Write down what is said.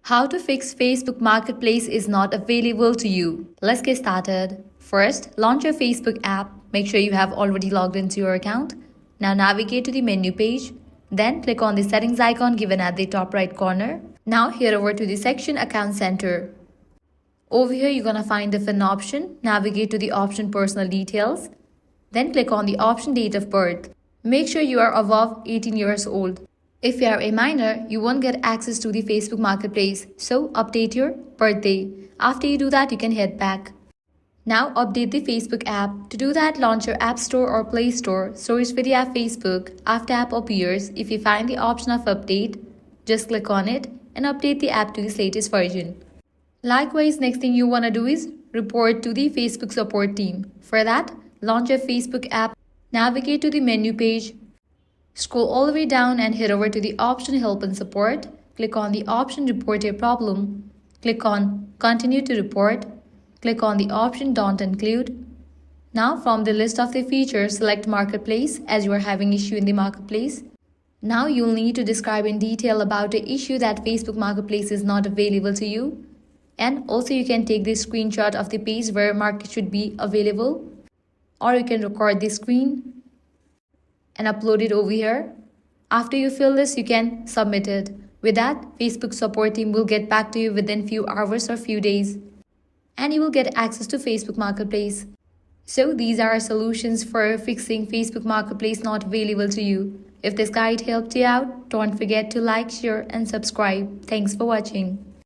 How to fix Facebook Marketplace is not available to you. Let's get started. First, launch your Facebook app. Make sure you have already logged into your account. Now navigate to the menu page. Then click on the settings icon given at the top right corner. Now head over to the section Account Center. Over here you're gonna find different option. Navigate to the option Personal Details. Then click on the option Date of Birth. Make sure you are above 18 years old. If you are a minor, you won't get access to the Facebook Marketplace, so update your birthday. After you do that, you can head back. Now update the Facebook app. To do that, launch your App Store or Play Store, search for the app Facebook. After app appears, if you find the option of update, just click on it and update the app to the latest version. Likewise, next thing you want to do is report to the Facebook support team. For that, launch your Facebook app, navigate to the menu page, scroll all the way down and head over to the option Help and Support. Click on the option Report a Problem. Click on Continue to Report. Click on the option Don't Include. Now from the list of the features, select Marketplace as you are having issue in the Marketplace. Now you'll need to describe in detail about the issue that Facebook Marketplace is not available to you. And also you can take the screenshot of the page where market should be available. Or you can record the screen and upload it over here. After you fill this, you can submit it. With that, Facebook support team will get back to you within few hours or few days. And you will get access to Facebook Marketplace. So these are solutions for fixing Facebook Marketplace not available to you. If this guide helped you out, don't forget to like, share and subscribe. Thanks for watching.